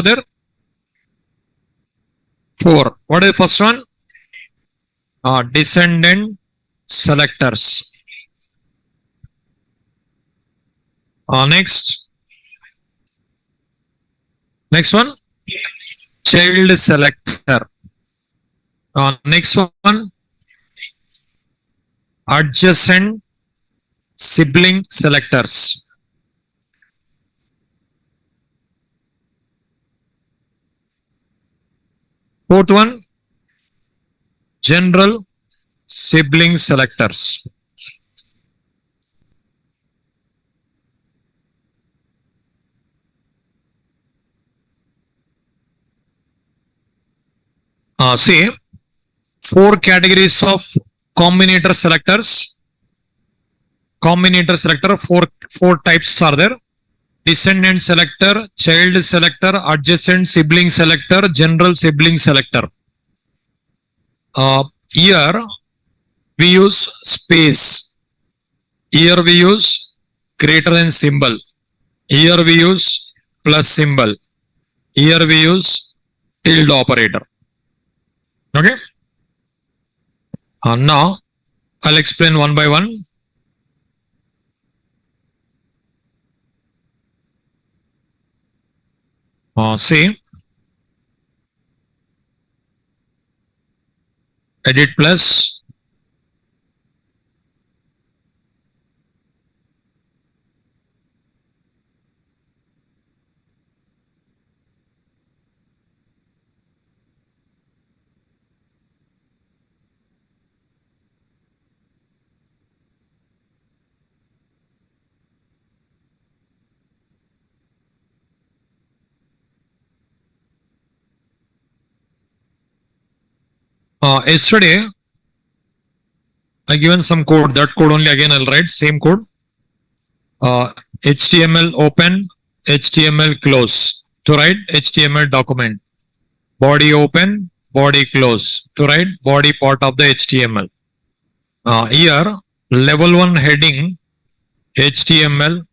there? 4. What is the first one? Descendant selectors. Next one, child selector. Next one, adjacent sibling selectors. Fourth one, general sibling selectors. See, 4 categories of combinator selectors. Combinator selector, four types are there. Descendant selector, child selector, adjacent sibling selector, general sibling selector. Here we use space. Here we use greater than symbol. Here we use plus symbol. Here we use tilde operator. Okay. Now I'll explain one by one. See, edit plus, yesterday I given some code. That code only again I'll write same code. HTML open, HTML close to write HTML document. Body open, body close to write body part of the HTML. Here level 1 heading HTML,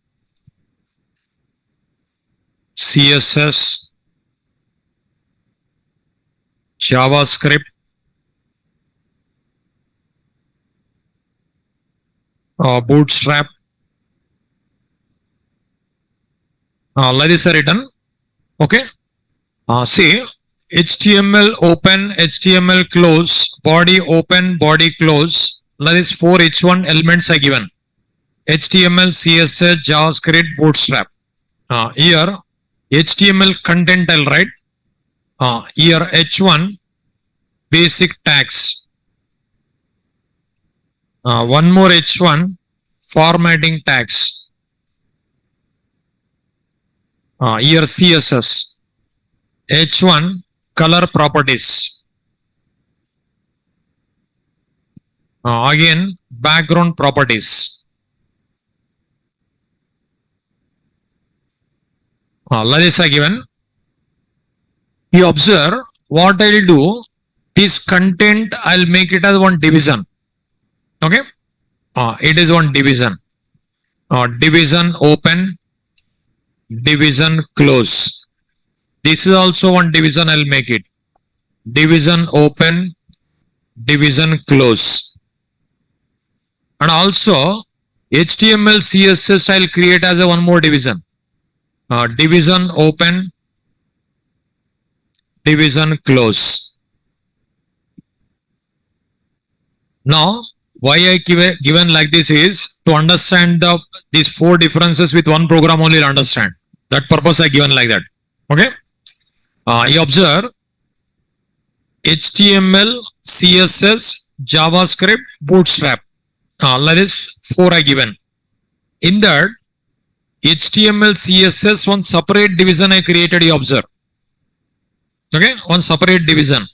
CSS, JavaScript, bootstrap. Like this are written. Okay. See, HTML open, HTML close, body open, body close. Like this 4 H1 elements are given. HTML, CSS, JavaScript, bootstrap. Here HTML content I'll write. Here H1 basic tags. One more H1 formatting tags. Here CSS. H1 color properties. Again background properties. Like this are given. You observe what I'll do. This content I'll make it as one division. Okay. It is one division. Division open, division close. This is also one division. I'll make it division open, division close. And also HTML, CSS I'll create as a one more division. Division open, division close. Now why I given like this is to understand these 4 differences with one program only to understand. That purpose I given like that. Okay. You observe HTML, CSS, JavaScript, bootstrap. Like this 4 I given. In that HTML, CSS one separate division I created. You observe. Okay. One separate division.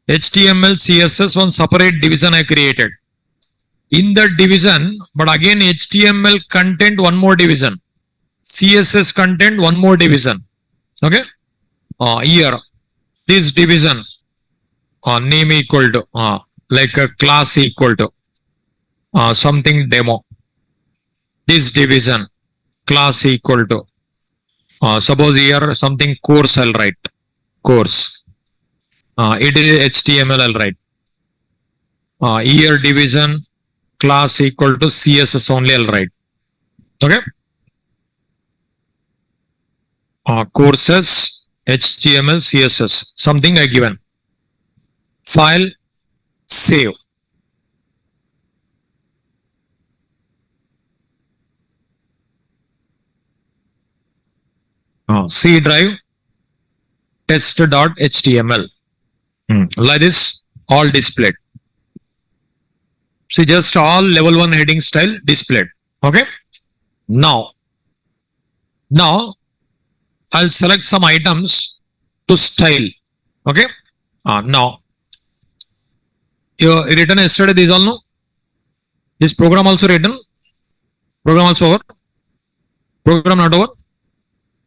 HTML, CSS one separate division I created. In the division, but again HTML content one more division, CSS content one more division. Okay. Here this division name equal to like a class equal to something demo. This division class equal to Suppose here something course I'll write. Course. It is HTML I'll write. Year division class equal to CSS only I'll write. Okay. Courses HTML CSS something I given. File save. C drive test.html. Like this, all displayed. See, just all level 1 heading style displayed. Okay. Now I'll select some items to style. Okay. Now you written yesterday. These all no. This program also written. Program also over. Program not over.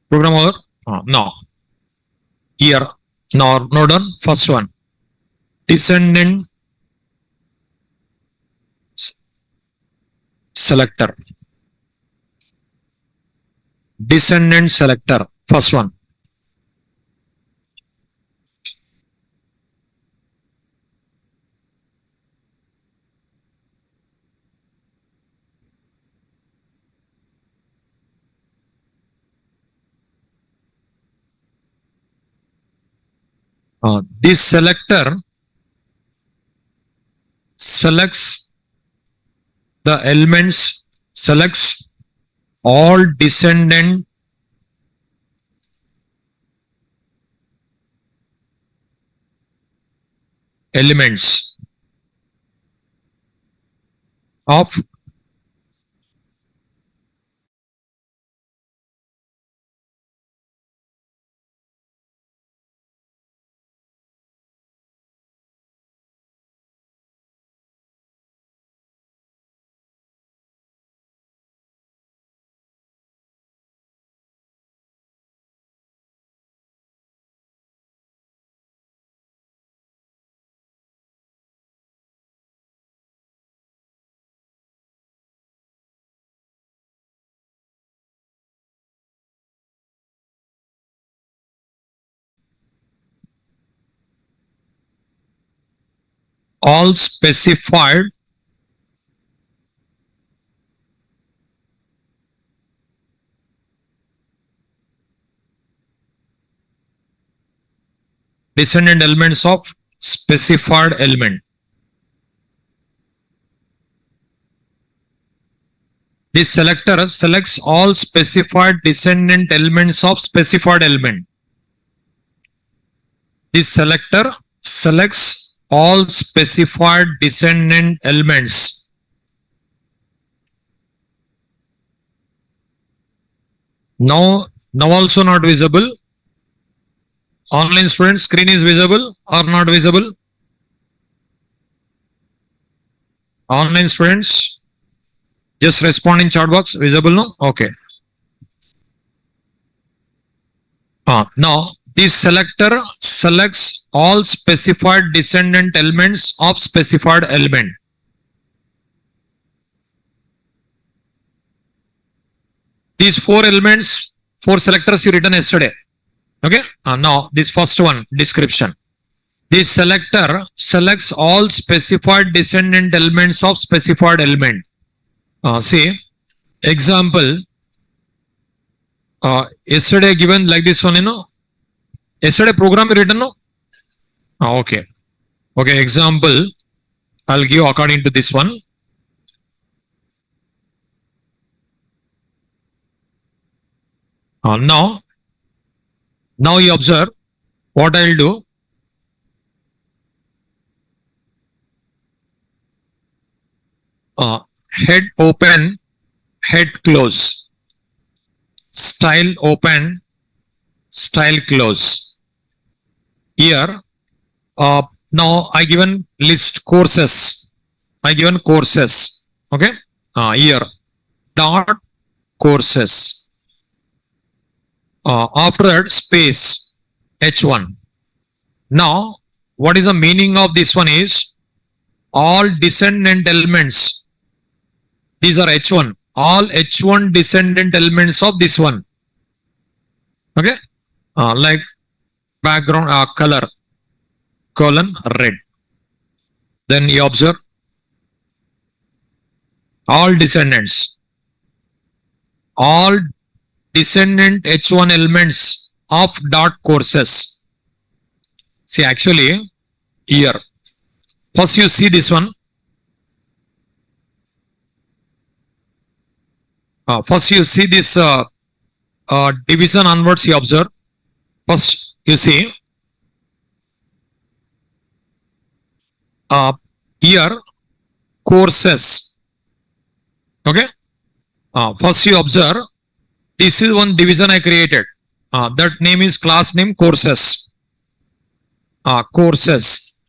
Program over. No. Here. No done. First one. Descendant selector. Descendant selector. First one. This selector selects the elements, selects all descendant elements of all specified descendant elements of specified element. This selector selects all specified descendant elements of specified element. This selector selects all specified descendant elements. Now also not visible. Online student screen is visible or not visible? Online students, just respond in chat box. Visible no? Okay. Now this selector selects all specified descendant elements of specified element. These four elements, four selectors you written yesterday. Okay. Now this first one, description. This selector selects all specified descendant elements of specified element. See, example, yesterday given like this one, you know. Yesterday program written, no? Okay. Okay, example, I'll give according to this one. Now you observe what I'll do. Head open, head close, style open, style close. Here, now I given list courses. I given courses. Okay. Here, dot courses. After that, space H1. Now, what is the meaning of this one is all descendant elements. These are H1. All H1 descendant elements of this one. Okay. Like background color colon red. Then you observe all descendants, all descendant H1 elements of dot courses. See, actually, here, first you see this one. First you see this division onwards, you observe. First you see here courses. Okay. First you observe, this is one division I created. That name is class name courses. Courses.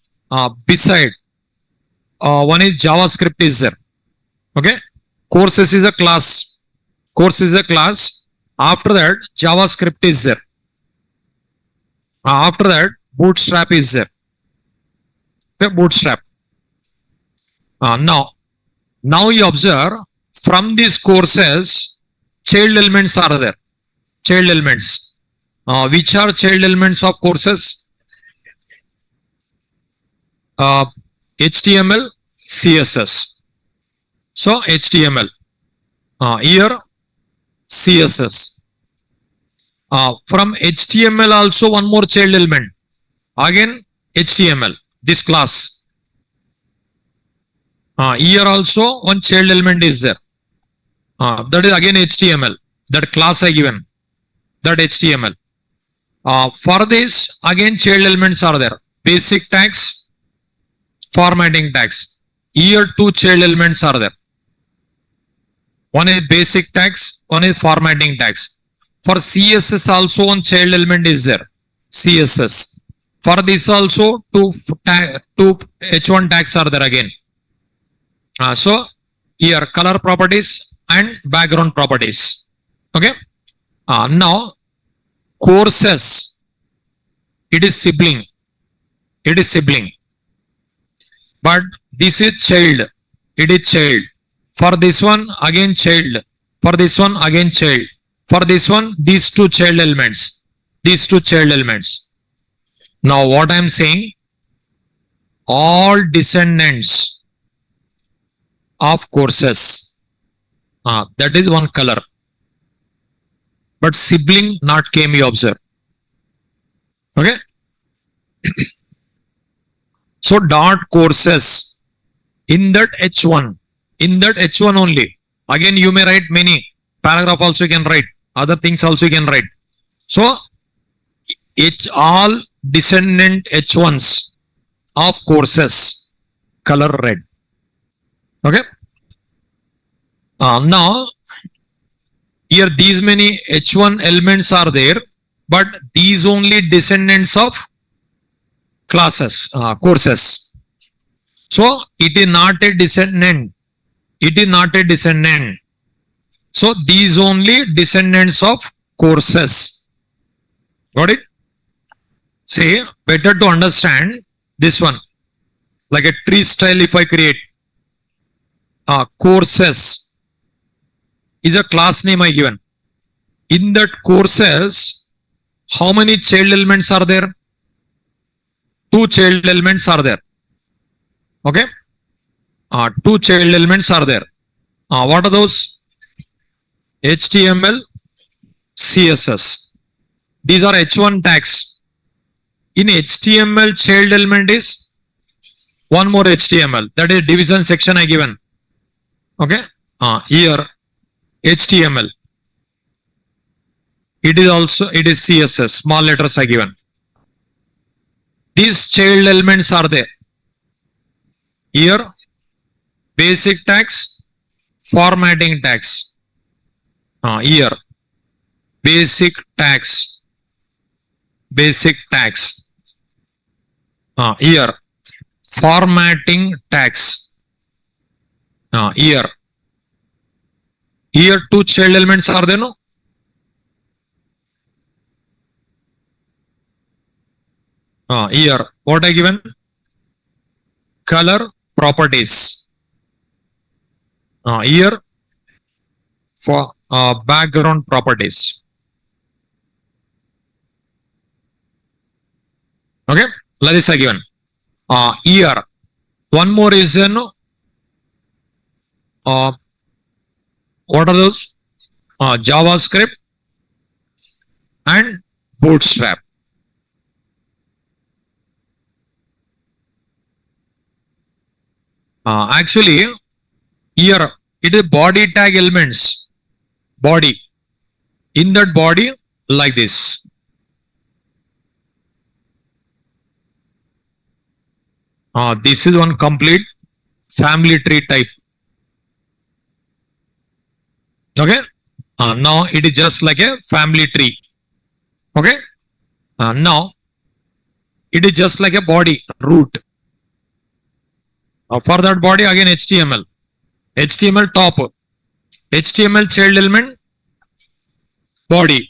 Beside one is JavaScript is there. Okay. Courses is a class. Course is a class. After that, JavaScript is there. After that, Bootstrap is there. Okay, Bootstrap. Now you observe from these courses, child elements are there. Child elements. Which are child elements of courses? HTML, CSS. So HTML. Here CSS. From HTML also one more child element. Again HTML. This class. Here also one child element is there. That is again HTML. That class I given. That HTML. For this again child elements are there. Basic tags, formatting tags. Here two child elements are there. One is basic tags, one is formatting tags. For CSS also one child element is there. CSS. For this also two H1 tags are there again. So here color properties and background properties. Okay. Now courses. It is sibling. It is sibling. But this is child. It is child. For this one again child. For this one again child. For this one these two child elements. These two child elements. Now what I am saying, all descendants of courses. That is one color. But sibling not came, you observe. Okay. So dot courses in that H1. In that H1 only. Again you may write many. Paragraph also you can write. Other things also you can write. So it's all descendant H1s of courses. Color red. Okay. Now here these many H1 elements are there, but these only descendants of classes, courses. So it is not a descendant. It is not a descendant. So these only descendants of courses. Got it? Say better to understand this one. Like a tree style if I create. Courses is a class name I given. In that courses, how many child elements are there? Two child elements are there. Okay. Two child elements are there. What are those? HTML, CSS. These are H1 tags. In HTML, child element is one more HTML. That is division section I given. Okay. Here HTML. It is also, it is CSS. Small letters are given. These child elements are there. Here basic tags, formatting tags. Here basic tags. Basic tags. Here formatting tags. Here two child elements are there, no? Here what I given? Color properties. Here for background properties. Okay, like this are given. Year. One more is uh, what are those? JavaScript and Bootstrap. Actually, here it is body tag elements. Body. In that body, like this. This is one complete family tree type. Okay. Now it is just like a family tree. Okay. Now it is just like a body root. For that body again HTML. HTML top. HTML child element. Body.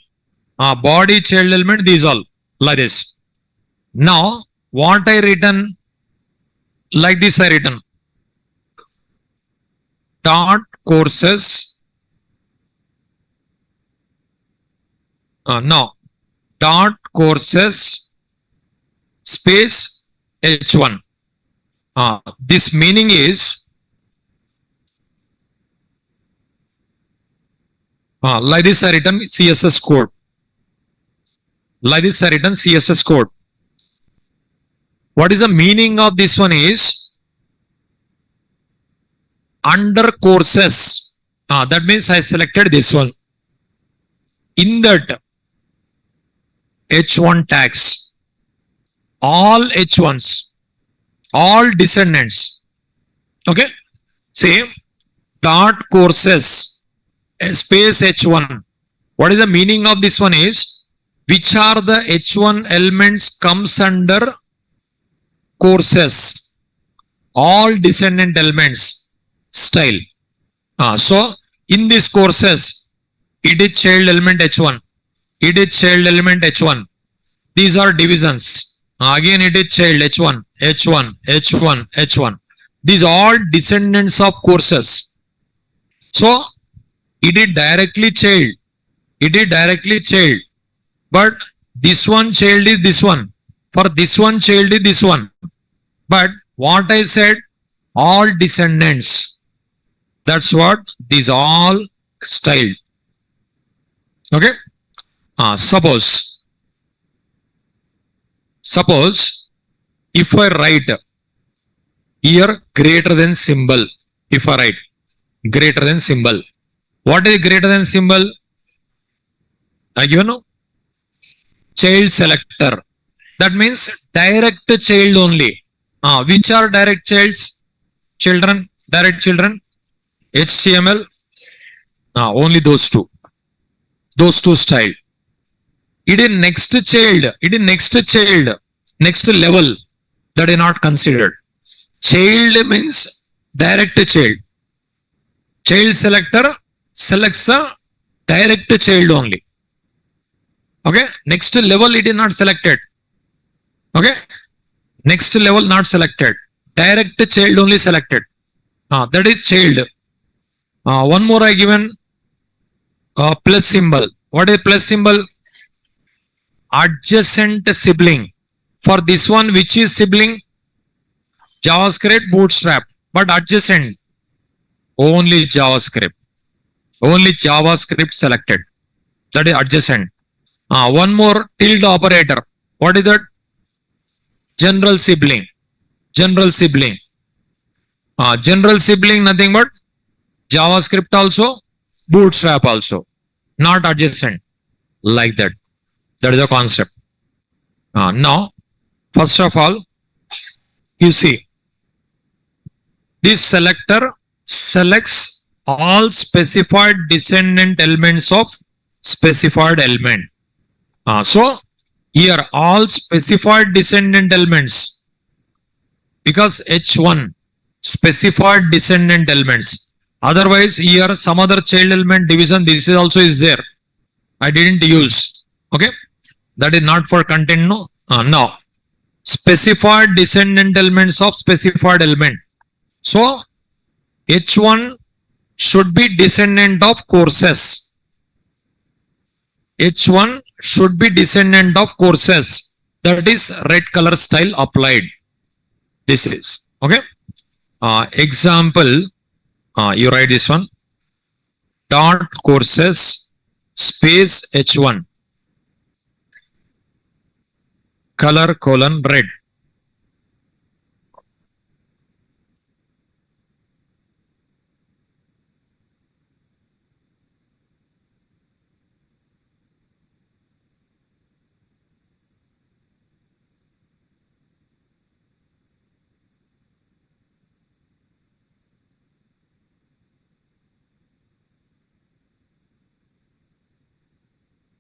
Body child element. These all like this. Now what I written, like this I written. Dot courses. No. Dot courses space H1. This meaning is like this I written CSS code. Like this I written CSS code. What is the meaning of this one is under courses. That means I selected this one. In that H1 tags, all H1s, all descendants. Okay. Same dot courses space H1. What is the meaning of this one is which are the H1 elements comes under courses, all descendant elements style. So in this courses, it is child element H1. It is child element H1. These are divisions. Again it is child H1, H1, H1, H1. These all descendants of courses. So it is directly child. It is directly child. But this one child is this one. For this one child is this one. But what I said, all descendants. That's what these all style. Okay. Suppose if I write here greater than symbol, if I write greater than symbol, what is greater than symbol? I give you child selector. That means direct child only. Which are direct childs? Children, direct children. HTML. Only those two. Those two style. It is next child. It is next child. Next level. That is not considered. Child means direct child. Child selector selects a direct child only. Okay. Next level it is not selected. Okay. Next level not selected. Direct child only selected. That is child. One more I given plus symbol. What is plus symbol? Adjacent sibling. For this one, which is sibling? JavaScript, Bootstrap. But adjacent. Only JavaScript. Only JavaScript selected. That is adjacent. One more tilde operator. What is that? General sibling. General sibling. General sibling nothing but JavaScript also, Bootstrap also. Not adjacent. Like that. That is the concept. Now, first of all, you see, this selector selects all specified descendant elements of specified element. So, here all specified descendant elements, because H1 specified descendant elements. Otherwise, here some other child element division, this is also is there. I didn't use. Okay. That is not for content. No. Now, specified descendant elements of specified element. So, H1 should be descendant of courses. H1 should be descendant of courses. that is red color style applied. This is okay. Example, you write this one, dot courses space h1 color colon red.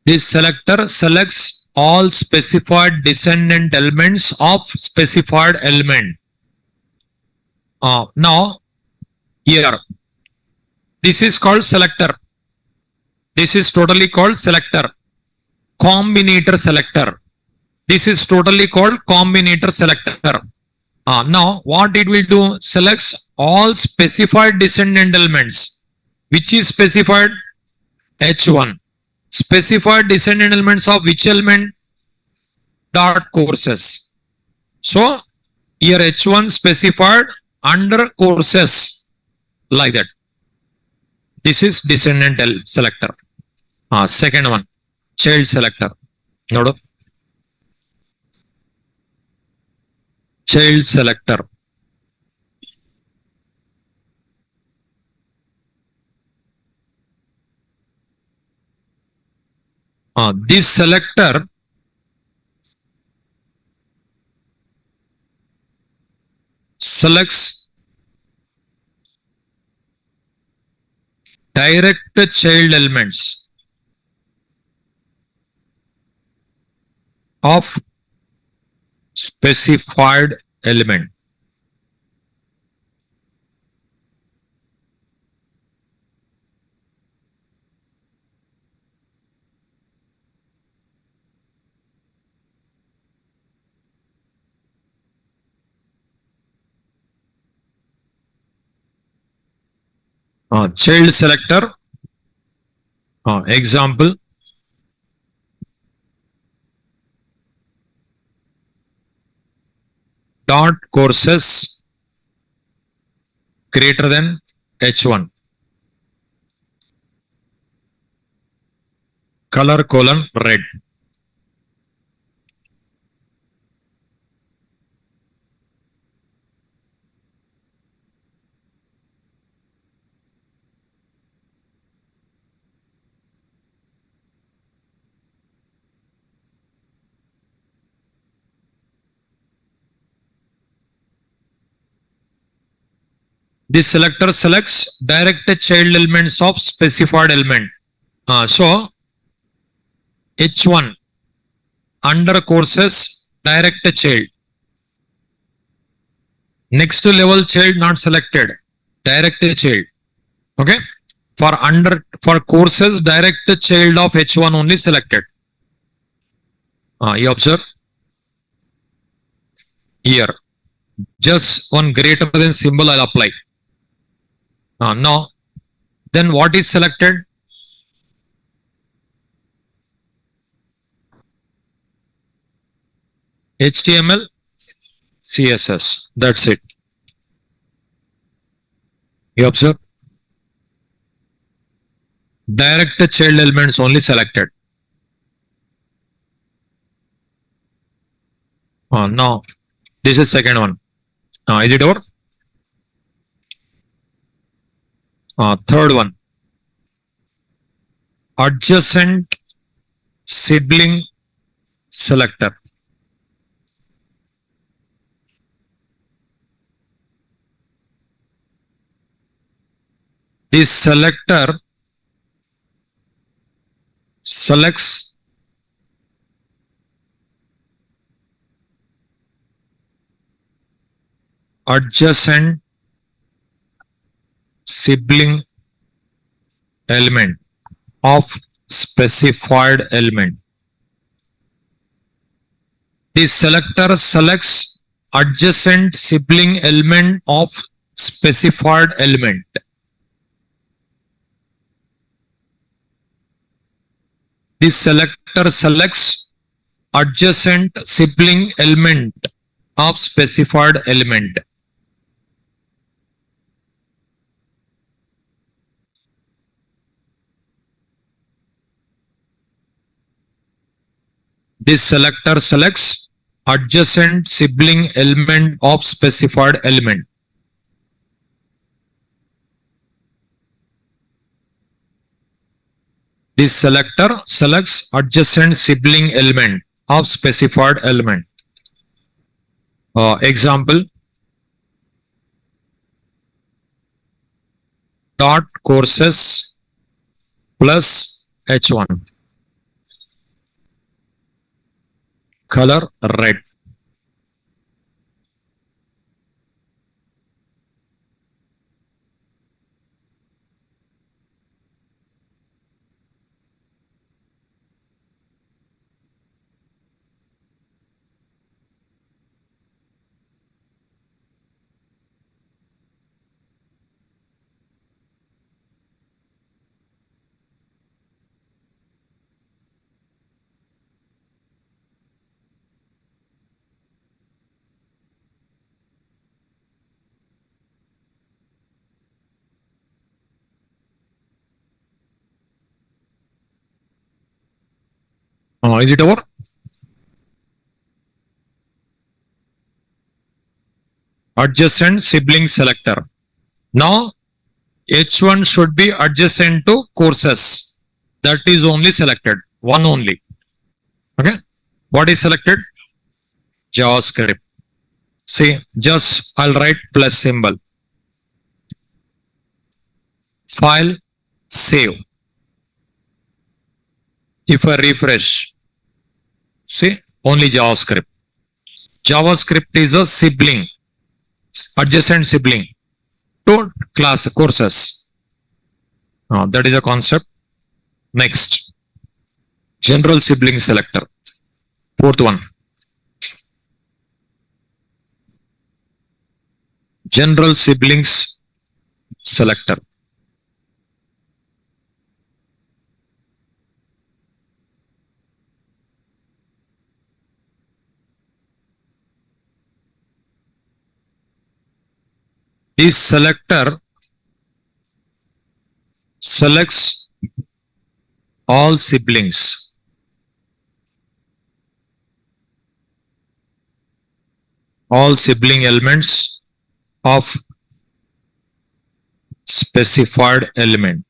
This selector selects all specified descendant elements of specified element. Now here, this is called selector. This is totally called selector. Combinator selector. This is totally called combinator selector. Now what it will do? Selects all specified descendant elements. Which is specified? H1. Specified descendant elements of which element? Dot courses. So here H1 specified under courses, like that. This is descendant selector. Second one, child selector. Note, child selector. This selector selects direct child elements of specified element. Child selector. Example, dot courses greater than H1 color colon red. This selector selects directed child elements of specified element. So H1 under courses directed child. Next level child not selected, directed child. Okay. For courses directed child of H1 only selected. You observe here. Just one greater than symbol I'll apply. No. Then what is selected? HTML, CSS. That's it. You observe? Direct child elements only selected. No. This is second one. Is it over? Third one, adjacent sibling selector. This selector selects adjacent sibling element of specified element. This selector selects adjacent sibling element of specified element. This selector selects adjacent sibling element of specified element. This selector selects adjacent sibling element of specified element. This selector selects adjacent sibling element of specified element. Example, dot courses plus H1. Color red. Is it over? Adjacent sibling selector. Now H1 should be adjacent to courses. That is only selected. One only. Okay. What is selected? JavaScript. See, just I'll write plus symbol. File, save. If I refresh, see, only JavaScript. JavaScript is a sibling, adjacent sibling to class courses. That is a concept. Next, general sibling selector. Fourth one. General siblings selector. This selector selects all siblings. All sibling elements of specified element.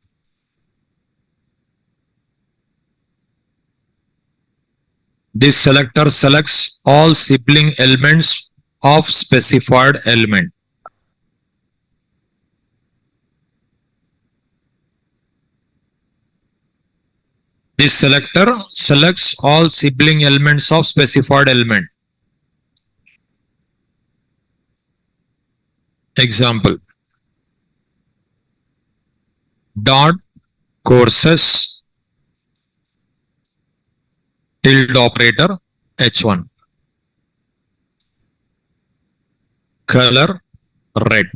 This selector selects all sibling elements of specified element. This selector selects all sibling elements of specified element. Example, dot courses tilde operator H1. Color red.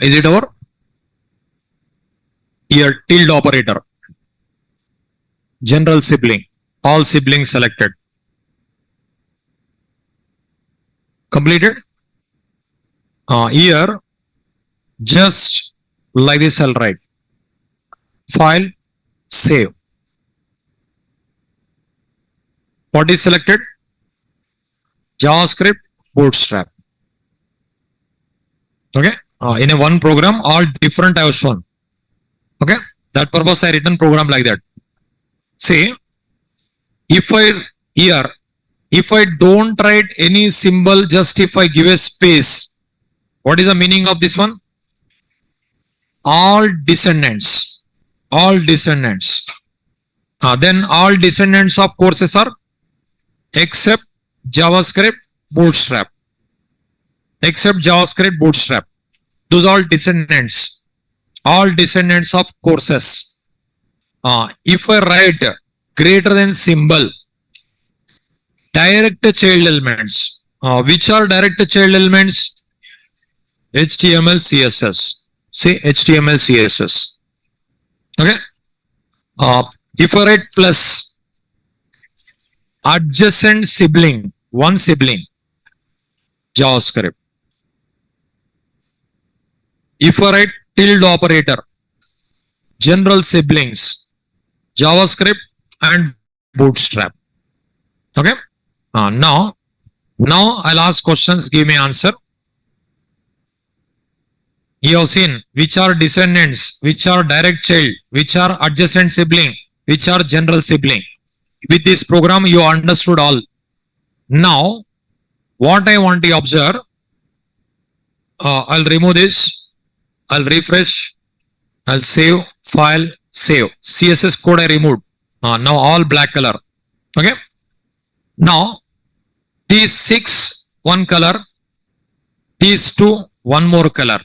Is it over? Here tilde operator. General sibling. All siblings selected. Completed? Here just like this I'll write. File, save. What is selected? JavaScript, Bootstrap. Okay. In a one program, all different I have shown. Okay. That purpose I written program like that. See, if I don't write any symbol, just if I give a space, what is the meaning of this one? All descendants. Then all descendants of courses are except JavaScript, Bootstrap. except JavaScript Bootstrap. Those all descendants of courses. If I write greater than symbol, direct child elements. Which are direct child elements? HTML, CSS. Say HTML, CSS. Okay. If I write plus, adjacent sibling, one sibling, JavaScript. If I write tilde operator, general siblings, JavaScript and Bootstrap. Okay. Now I'll ask questions. Give me answer. You have seen which are descendants, which are direct child, which are adjacent sibling, which are general sibling. With this program, you understood all. Now, what I want to observe, I'll remove this. I'll refresh. I'll save, file, save. CSS code I removed. Now all black color. Okay. Now, these 6, one color. These 2, one more color.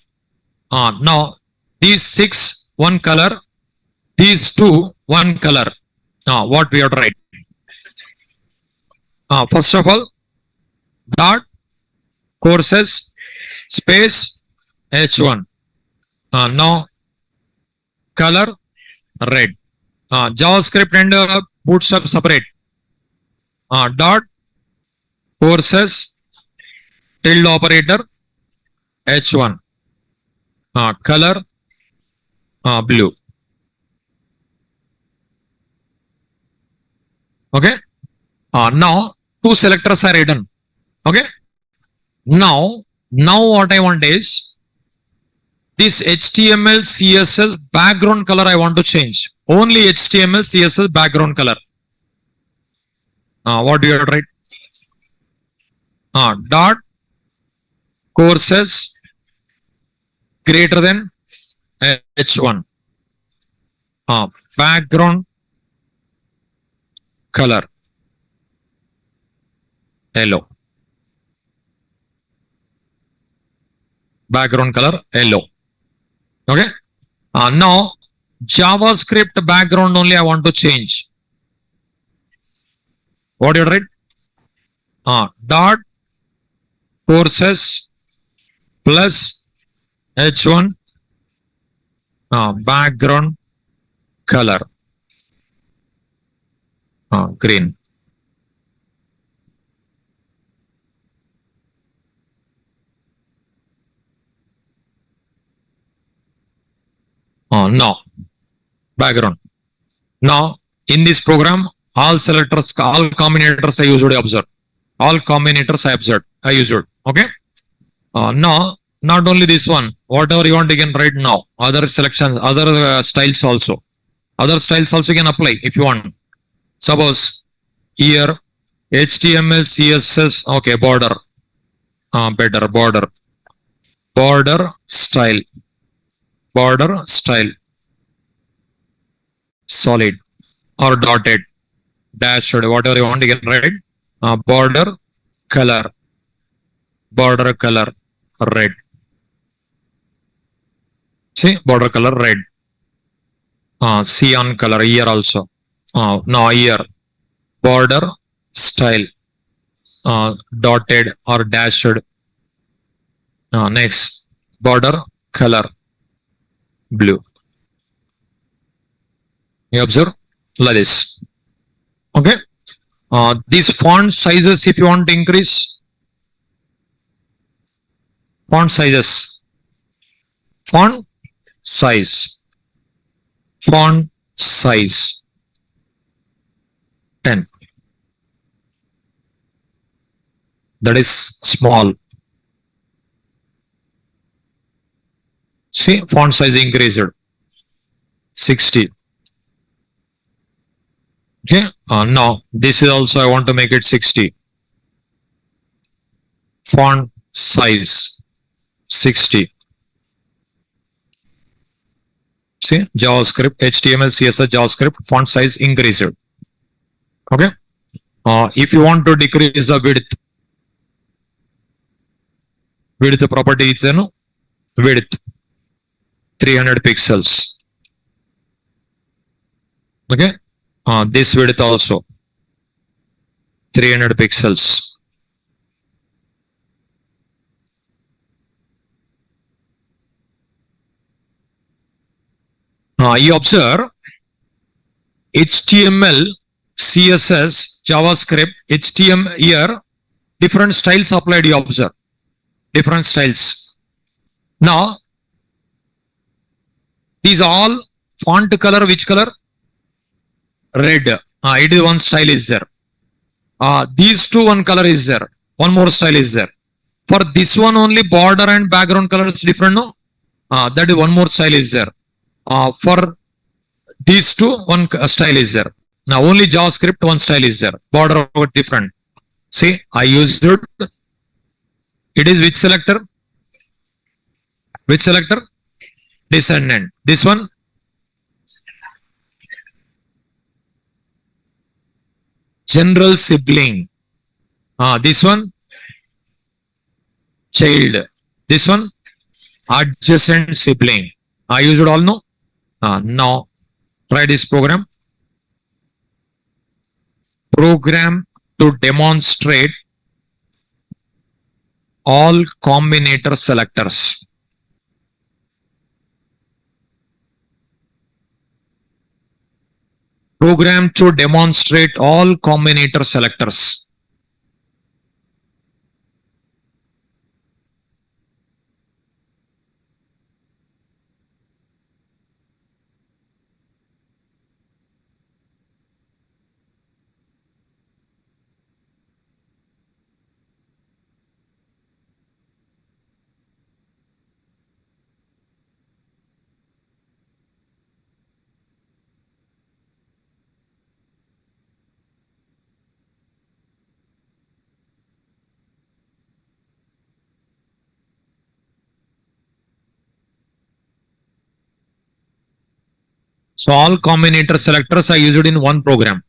Now, these 6, one color. These 2, one color. Now, what we have to write? First of all, dot courses space H1. Now, color red. JavaScript and Bootstrap separate. Dot courses tilde operator H1. Color blue. Okay. Now two selectors are written. Okay. Now what I want is this HTML CSS background color I want to change. Only HTML CSS background color. What do you have to write? Dot courses greater than H1. Background color yellow. Background color yellow. Okay. Now JavaScript background only I want to change. What do you write? Dot courses plus H1 background color green. Now background. Now in this program, all selectors, all combinators I usually observe. All combinators I used. Okay. Now not only this one, whatever you want you can write now. Other selections, other styles also. Other styles also you can apply if you want. Suppose here HTML, CSS, okay, border. Better border. Border style. Solid or dotted, dashed, whatever you want you can write. Border color red. See, border color red. Cyan color here also. Now here border style dotted or dashed. Next border color blue. You observe like this. Okay. These font sizes, if you want to increase font sizes, font size 10. That is small. See, font size increased 60. Okay. Now this is also I want to make it 60. Font size 60. See, JavaScript, HTML, CSS, JavaScript, font size increased. Okay. If you want to decrease the width, Width property is an width 300 pixels. Okay. This width also 300 pixels. You observe HTML, CSS, JavaScript, HTML here, different styles applied. You observe different styles. Now, these all font color, which color? Red. It is one style is there. These two, one color is there. One more style is there. For this one only border and background color is different. No, that is one more style is there. For these two, one style is there. Now only JavaScript, one style is there. Border different. See, I used it. It is which selector? Which selector? Descendant. This one? General sibling. This one? Child. This one? Adjacent sibling. I used it all, no? Now, try this program. Program to demonstrate all combinator selectors. Program to demonstrate all combinator selectors. So all combinator selectors are used in one program.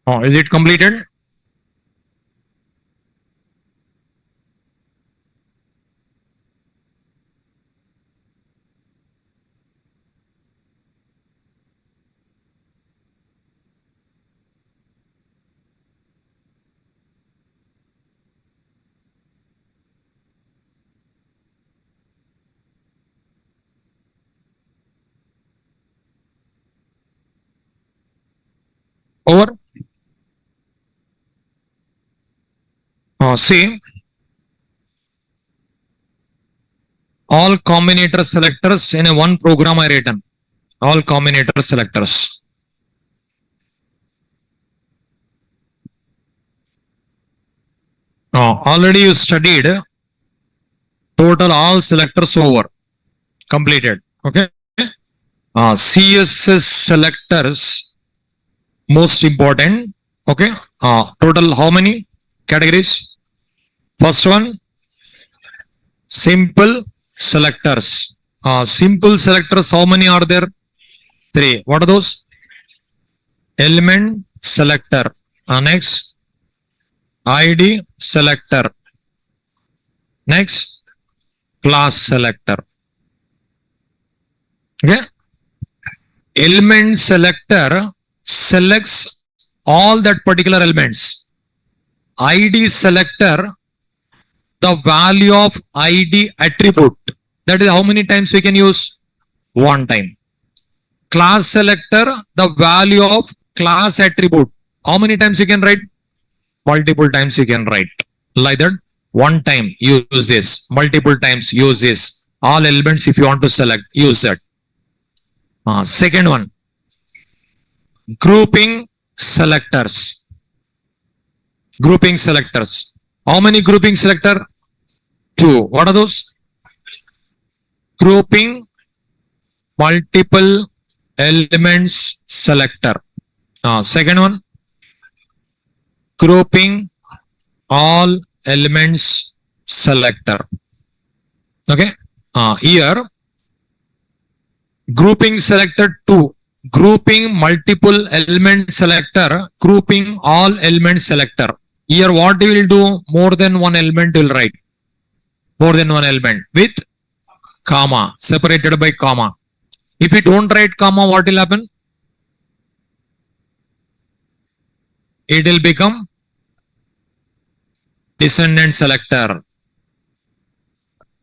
Is it completed? Over. See, all combinator selectors in a one program I written. All combinator selectors. Already you studied total all selectors over. Completed. Okay. CSS selectors most important. Okay. Total how many categories? First one, simple selectors. Simple selectors, how many are there? 3. What are those? Element selector. Next, ID selector. Next, class selector. Okay. Element selector selects all that particular elements. ID selector, the value of ID attribute. That is how many times we can use? One time. Class selector, the value of class attribute. How many times you can write? Multiple times you can write. Like that. One time use this. Multiple times use this. All elements if you want to select, use that. Second one, grouping selectors. Grouping selectors. How many grouping selector? 2. What are those? Grouping multiple elements selector. Second one, grouping all elements selector. Okay. Here, grouping selector 2, grouping multiple element selector, grouping all element selector. Here what you will do? More than one element will write. More than one element with comma, separated by comma. If you don't write comma, what will happen? It will become descendant selector.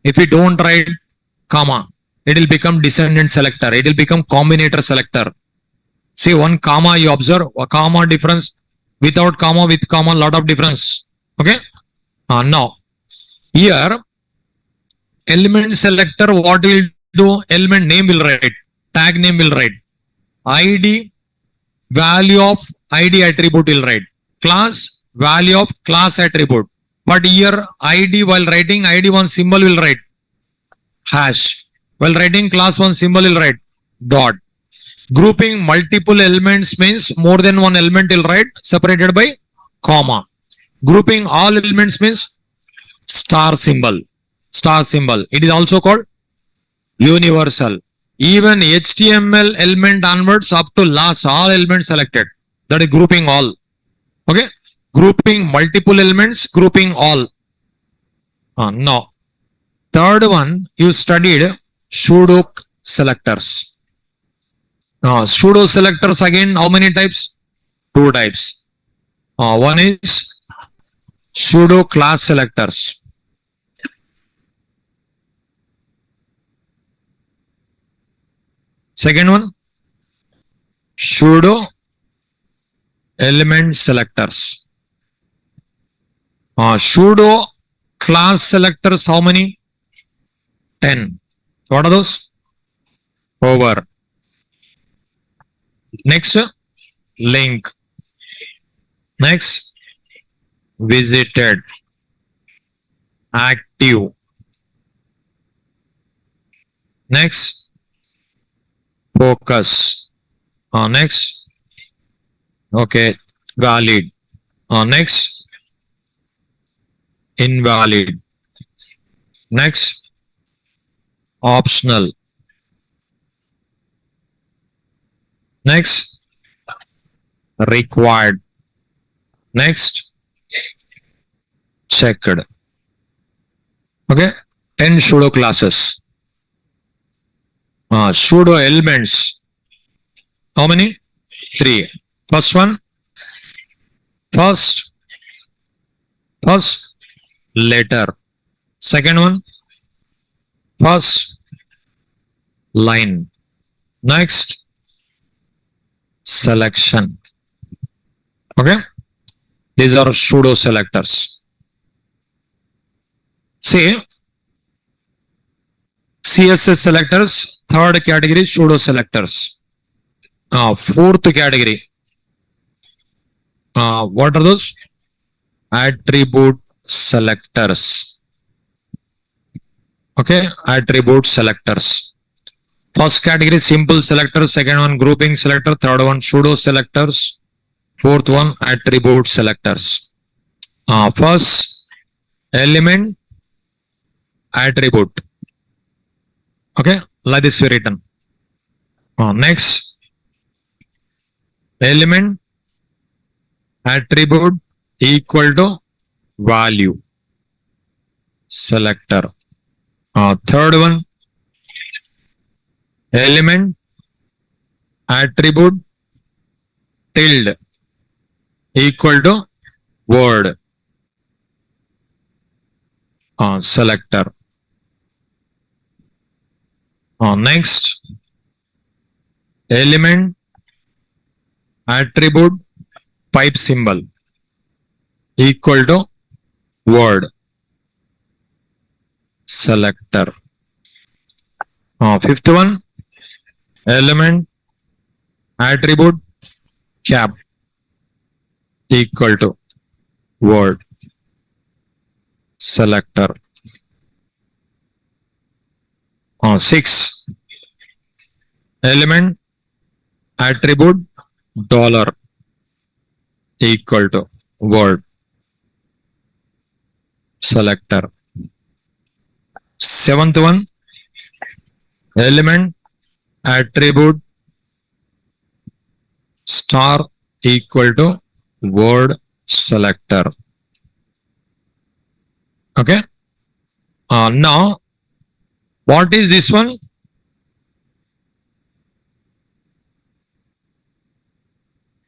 If you don't write comma, it will become descendant selector. It will become combinator selector. See, one comma you observe, a comma difference, without comma, with comma, lot of difference. Okay. Now, here, element selector, what will do? Element name will write, tag name will write, ID, value of ID attribute will write, class, value of class attribute. But here, ID, while writing ID, one symbol will write, hash. While writing class, one symbol will write, dot. Grouping multiple elements means more than one element will write, separated by comma. Grouping all elements means star symbol. Star symbol. It is also called universal. Even HTML element onwards up to last, all elements selected. That is grouping all. Okay. Grouping multiple elements, grouping all. Now, third one, you studied pseudo selectors. Pseudo selectors again, how many types? 2 types. One is pseudo class selectors. Second one, pseudo element selectors. Pseudo class selectors, how many? 10. What are those? Over. Next, link. Next, visited. Active. Next, focus. Next, okay, valid. Next, invalid. Next, optional. Next, required. Next, checked. Okay, 10 pseudo classes. Pseudo elements. How many? 3. First one, first letter. Second one, first line. Next, selection. Okay, these are pseudo selectors. See, CSS selectors, third category, pseudo selectors. Fourth category. What are those? Attribute selectors. Okay, attribute selectors. First category, simple selectors. Second one, grouping selector. Third one, pseudo selectors. Fourth one, attribute selectors. First, element, attribute. Okay, like this written. Next, element, attribute equal to value. Selector. Third one, element, attribute, tilde equal to word. Selector. Next, element, attribute, pipe symbol equal to word. Selector. Fifth one, element, attribute, cap equal to word. Selector. 6, element, attribute, dollar equal to word. Selector. Seventh one, element, attribute, star equal to word. Selector. Okay. Now, what is this one?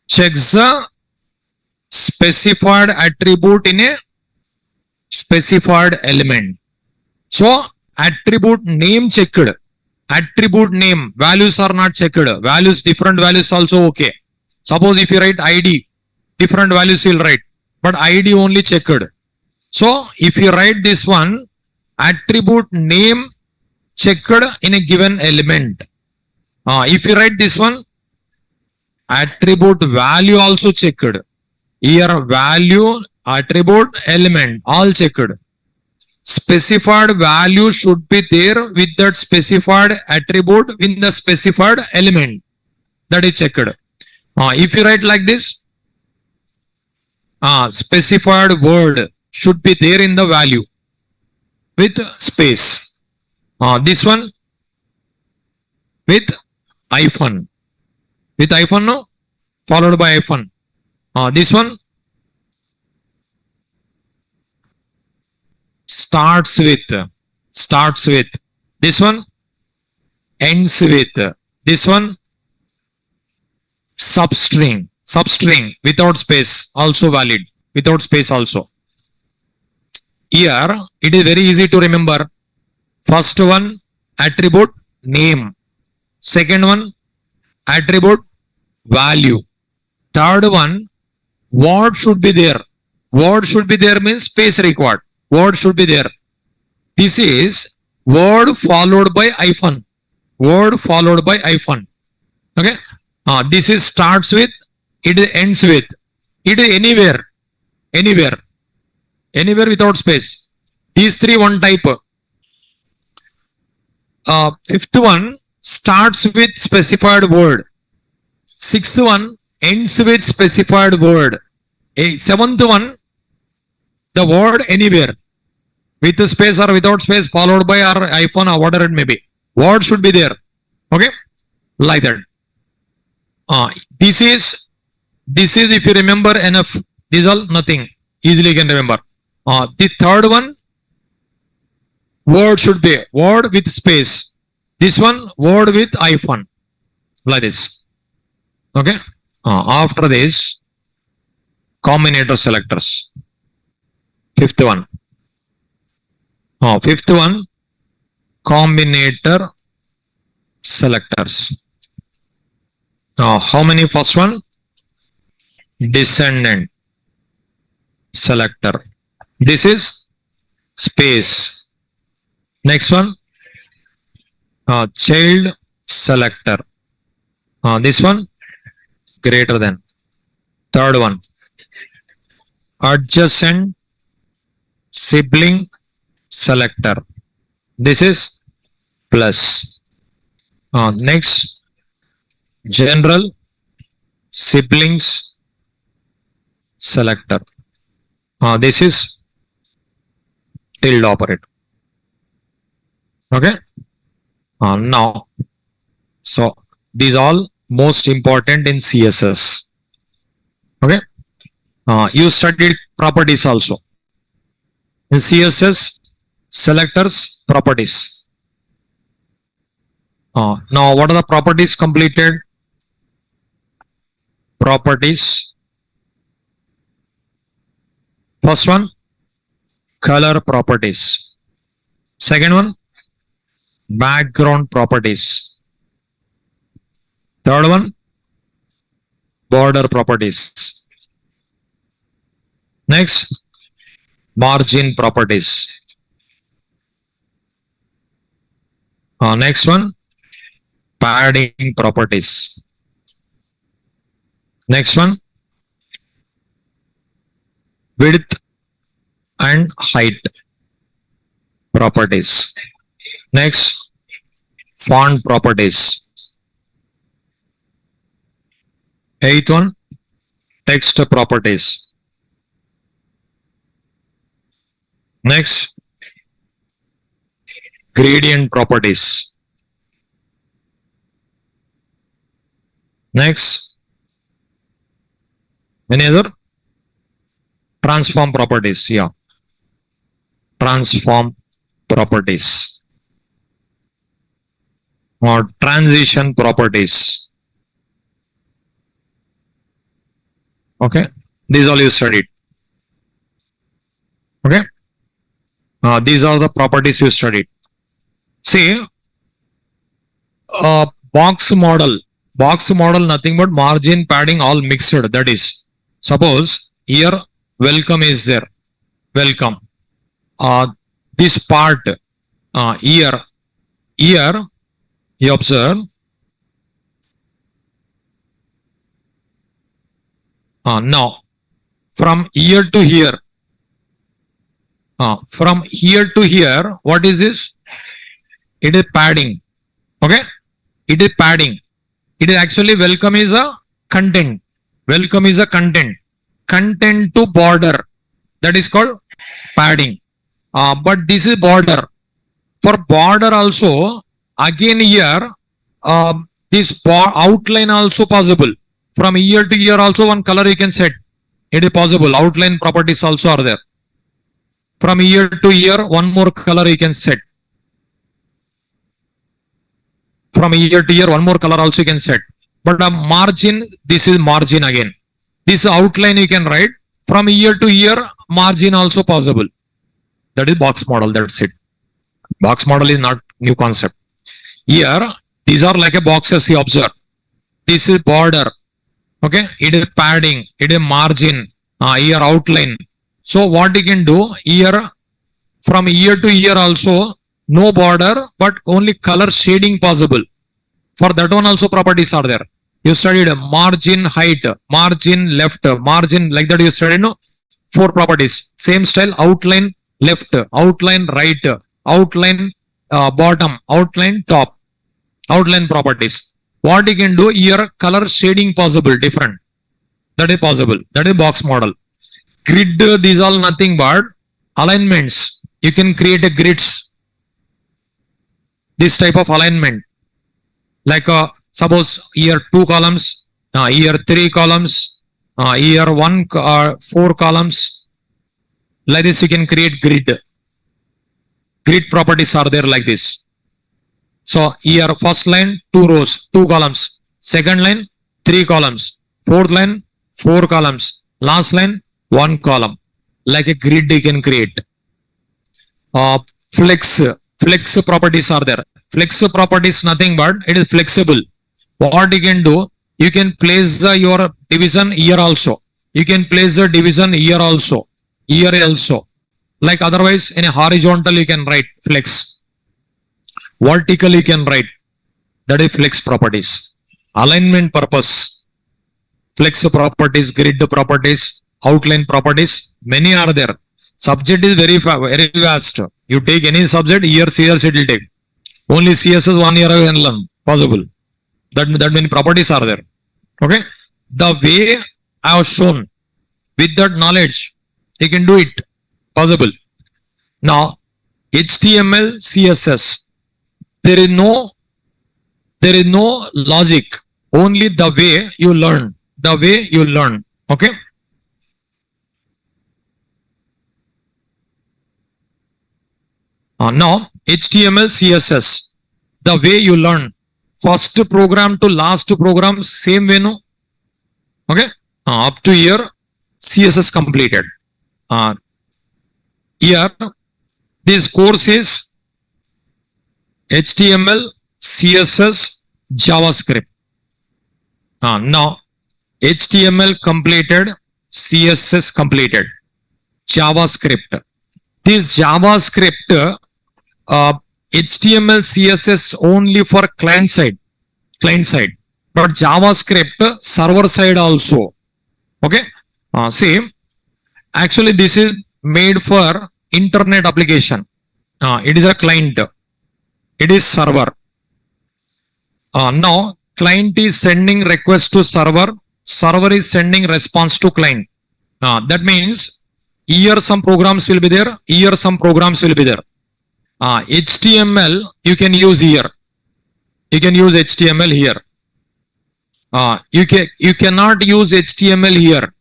Checks the specified attribute in a specified element. So, attribute name checked. Attribute name, values are not checked. Values, different values also okay. Suppose if you write ID, different values you'll write, but ID only checked. So, if you write this one, attribute name checked in a given element. If you write this one, attribute value also checked. Here value, attribute, element, all checked. Specified value should be there with that specified attribute in the specified element. That is checked. If you write like this, specified word should be there in the value with space. This one with hyphen. With hyphen, no? Followed by hyphen. This one starts with. This one ends with. This one substring without space also valid. Without space also. Here it is very easy to remember. First one, attribute name. Second one, attribute value. Third one, word should be there. Word should be there means space required. Word should be there. This is word followed by hyphen. Word followed by hyphen. Okay. This is starts with, it ends with. It is anywhere. Anywhere without space. These three one type. Fifth one starts with specified word. Sixth one ends with specified word. Seventh one, the word anywhere. With a space or without space, followed by or hyphen or whatever it may be. Word should be there. Okay? Like that. This is if you remember enough, These all nothing. Easily you can remember. The third one, word should be word with space. This one, word with hyphen. Like this. Okay. After this, combinator selectors. Fifth one. Fifth one, combinator selectors. How many? First one, descendant selector. This is space. Next one, child selector. This one, greater than. Third one, adjacent sibling selector. This is plus. Next, general siblings selector. This is tilde operator. Okay. Now, so these all most important in CSS. Okay. You studied properties also. In CSS, selectors, properties. Now, what are the properties completed? Properties. First one, color properties. Second one, background properties. Third one, border properties. Next, margin properties. Next one, padding properties. Next one, width and height properties. Next, font properties. Eighth one, text properties. Next, gradient properties. Next, any other? Transform properties. Yeah. Transform properties. Or transition properties. Okay. These all you studied. Okay. These are the properties you studied. See, box model. Box model, nothing but margin, padding, all mixed. That is, suppose here welcome is there. Welcome. This part here you observe. Now from here to here. From here to here, what is this? It is padding. Okay. It is padding. It is actually welcome is a content. Welcome is a content. Content to border. That is called padding. But this is border. For border also, again here, this outline also possible. From here to here also one color you can set. It is possible. Outline properties also are there. From here to here, one more color you can set. From here to here, one more color also you can set. But a margin, this is margin again. This outline you can write. From here to here, margin also possible. That is box model. That's it. Box model is not new concept. Here, these are like a boxes you observe. This is border. Okay. It is padding. It is margin. Here outline. So what you can do here, from here to here also, no border, but only color shading possible. For that one also properties are there. You studied margin, height, margin, left, margin, like that you studied, no? 4 properties. Same style, outline, left, outline, right, outline, bottom, outline, top, outline properties. What you can do here, color shading possible, different. That is possible. That is box model. Grid, these all nothing but alignments. You can create a grids. This type of alignment. Like suppose here 2 columns, here 3 columns, Here four columns. Like this, you can create grid. Grid properties are there like this. So here first line, 2 rows, 2 columns. Second line, 3 columns. Fourth line, 4 columns. Last line, 1 column. Like a grid you can create. Flex properties are there. Flex properties nothing but it is flexible. What you can do, you can place your division here also. You can place the division here also. Here also. Like otherwise in a horizontal you can write flex. Vertical you can write. That is flex properties. Alignment purpose. Flex properties, grid properties, outline properties. Many are there. Subject is very vast. You take any subject, years it will take. Only CSS 1 year you can learn. Possible. That many properties are there. Okay. The way I have shown with that knowledge, you can do it. Possible. Now, HTML, CSS. There is no logic. Only the way you learn. The way you learn. Okay. Now, HTML, CSS. The way you learn. First program to last program, same way, no? Okay. Up to here, CSS completed. Here, this course is HTML, CSS, JavaScript. Now, HTML completed, CSS completed, JavaScript. This JavaScript, HTML, CSS only for client side, but JavaScript server side also. Okay. See, actually this is made for internet application. It is a client. It is server. Now client is sending request to server. Server is sending response to client. That means here some programs will be there. Here some programs will be there. HTML you can use here. You can use HTML here. You cannot use HTML here.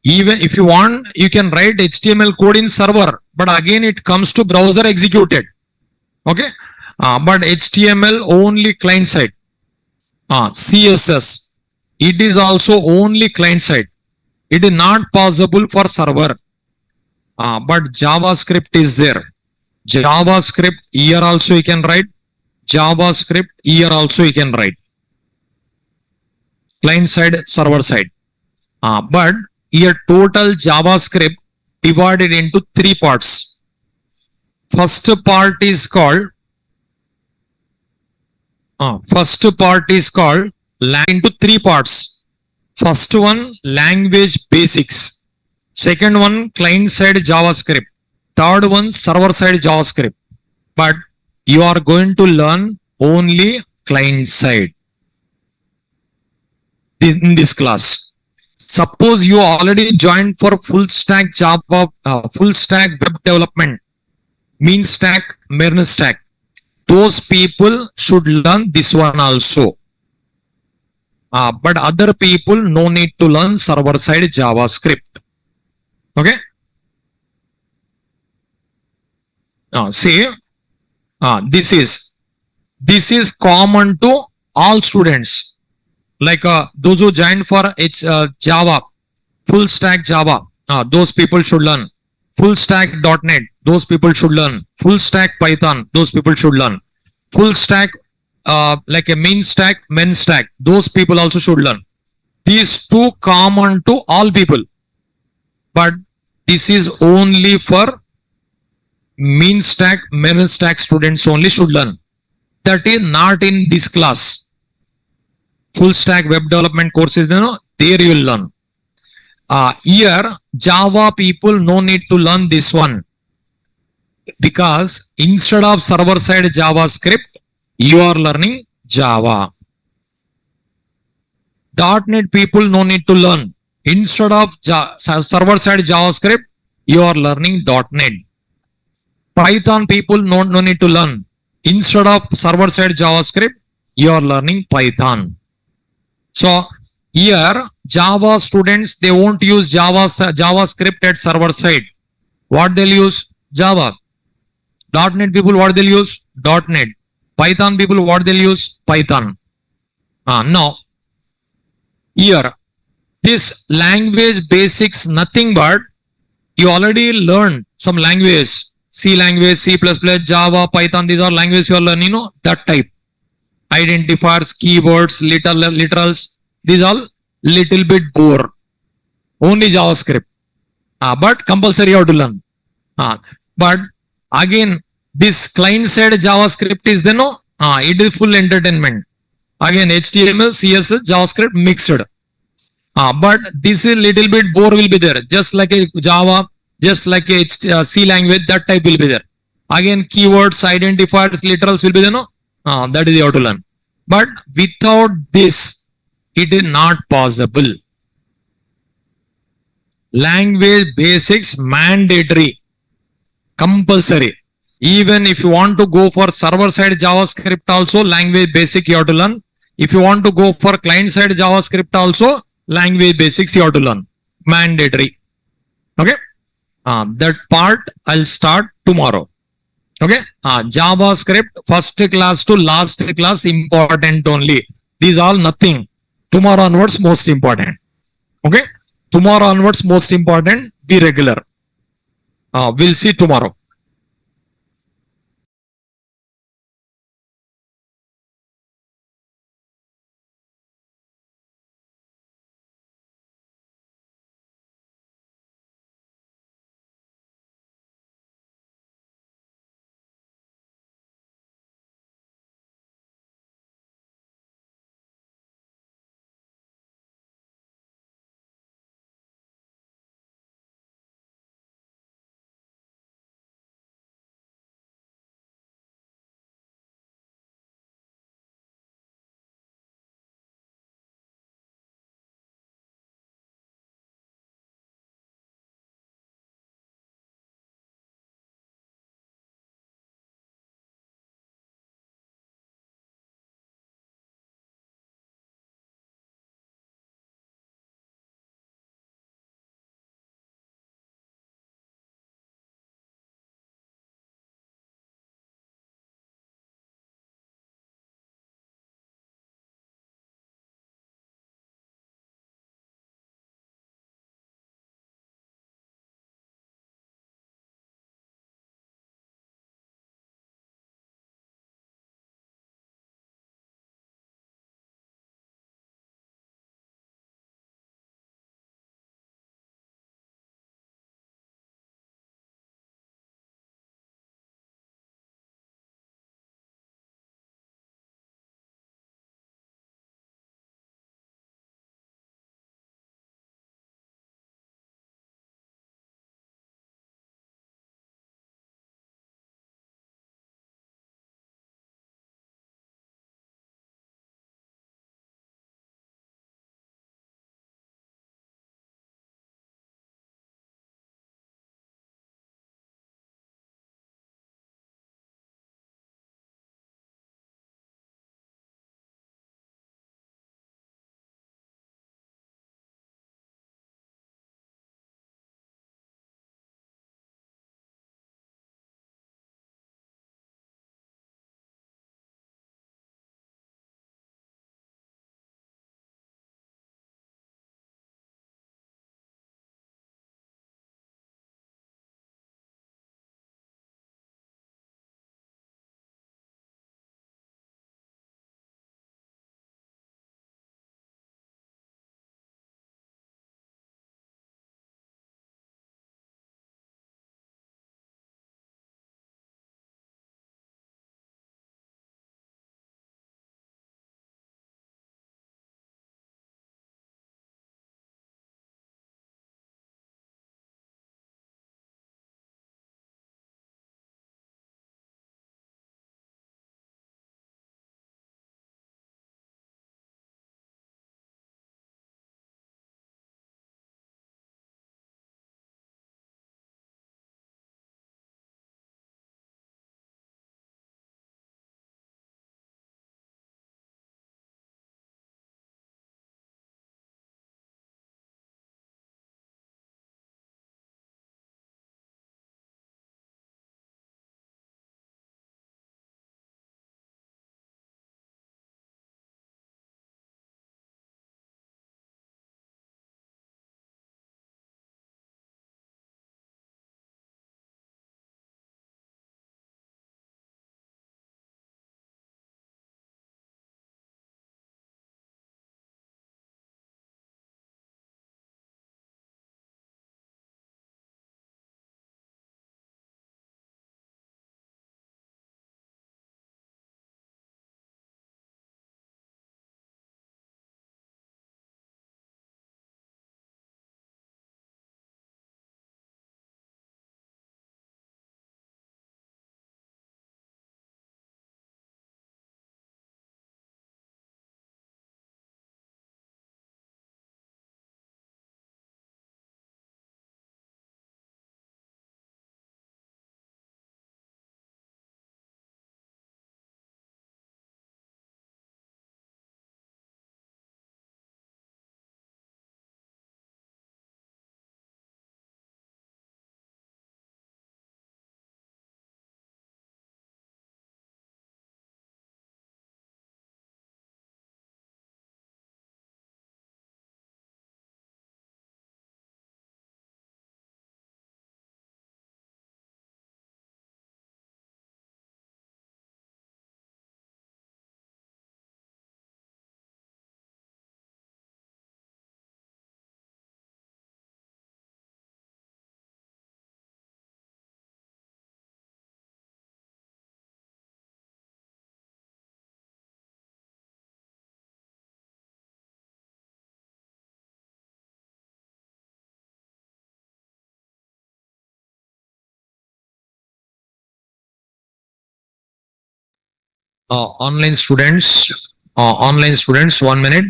Even if you want, you can write HTML code in server, but again it comes to browser executed. Okay. But HTML only client side. CSS, it is also only client side. It is not possible for server. But JavaScript is there. JavaScript here also you can write. JavaScript here also you can write. Client side, server side. But here total JavaScript divided into 3 parts. First part is called into 3 parts. First one, language basics. Second one, client side JavaScript. Third one, server side JavaScript. But you are going to learn only client side in this class. Suppose you already joined for full stack Java, full stack web development, mean stack, main stack. Those people should learn this one also. But other people no need to learn server side JavaScript. Okay. See, this is common to all students. Like those who joined for Java, full stack Java, those people should learn. Full stack .NET, those people should learn. Full stack Python, those people should learn. Full stack like a main stack, those people also should learn. These two common to all people. But this is only for main stack students only should learn. That is not in this class. Full stack web development courses, there you will learn. Here, Java people no need to learn this one. Because instead of server side JavaScript, you are learning Java. .NET people no need to learn. Instead of server side JavaScript, you are learning .NET. Python people no need to learn. Instead of server side JavaScript, you are learning Python. So here Java students, they won't use JavaScript at server side. What they'll use? Java. .NET people, what they'll use? .NET. Python people, what they'll use? Python. Now, here, this language basics, nothing but you already learned some language, C language, C++, Java, Python, these are languages you are learning, that type. Identifiers, keywords, literals, these all little bit bore. Only JavaScript. But compulsory you have to learn. But again, this client-side JavaScript is the it is full entertainment. Again, HTML, CSS, JavaScript mixed. But this is little bit bore will be there, just like a Java, just like a C language, that type will be there. Again, keywords, identifiers, literals will be there, that is you have to learn. But without this, it is not possible. Language basics mandatory, compulsory. Even if you want to go for server side JavaScript also, language basic you have to learn. If you want to go for client side JavaScript also, language basics you have to learn. Mandatory. Okay. That part I'll start tomorrow. Okay. JavaScript first class to last class important only. These all nothing. Tomorrow onwards most important. Okay. Tomorrow onwards most important. Be regular. We'll see tomorrow. Online students, 1 minute.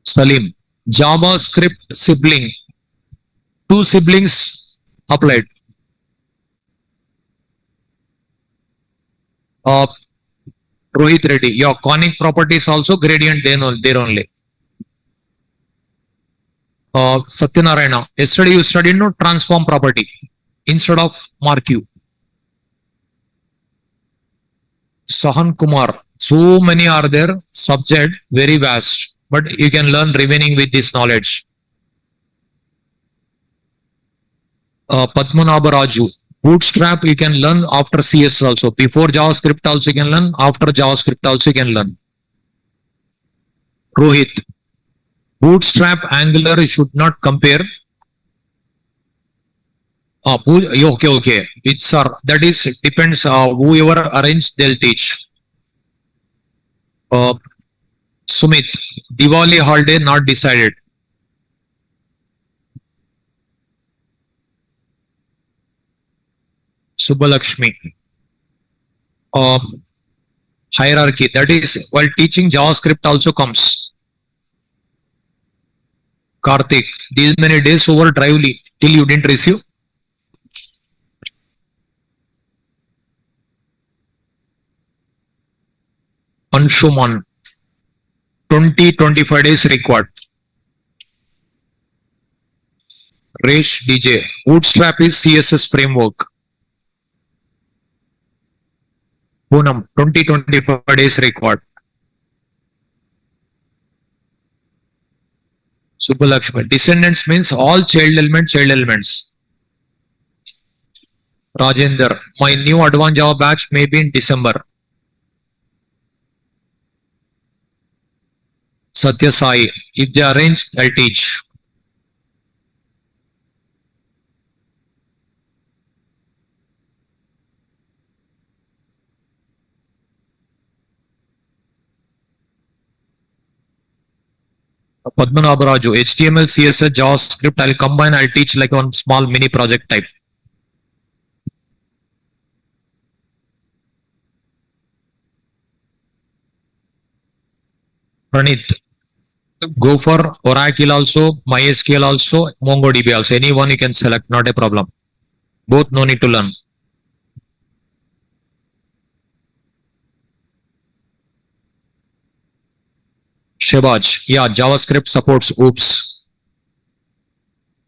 Salim, JavaScript sibling, two siblings applied. Uh, Rohit Reddy, your conic property is also gradient there only. Satyanarayana, yesterday you studied no transform property instead of mark you. Sahan Kumar, so many are there, subject very vast, but you can learn remaining with this knowledge. Padmanabha Raju, Bootstrap you can learn after CS also. Before JavaScript also you can learn, after JavaScript also you can learn. Rohit, Bootstrap, Angular you should not compare. Okay. It's that is depends. Whoever arrange, they'll teach. Sumit, Diwali holiday not decided. Subbalakshmi, hierarchy. That is while teaching JavaScript also comes. Karthik, these many days over drively till you didn't receive. Anshuman, 20-25 days required. Resh DJ, Bootstrap is CSS framework. Poonam, 20-25 days required. Subbalakshmi, descendants means all child elements. Rajender, my new advanced Java batch may be in December. Satya Sai, if they arrange, I'll teach. Padmanabha Raju, HTML, CSS, JavaScript, I'll combine, I'll teach like one small mini project type. Pranit, go for Oracle also, MySQL also, MongoDB also. Any one you can select, not a problem. Both no need to learn. Shebaj, yeah, JavaScript supports OOPS.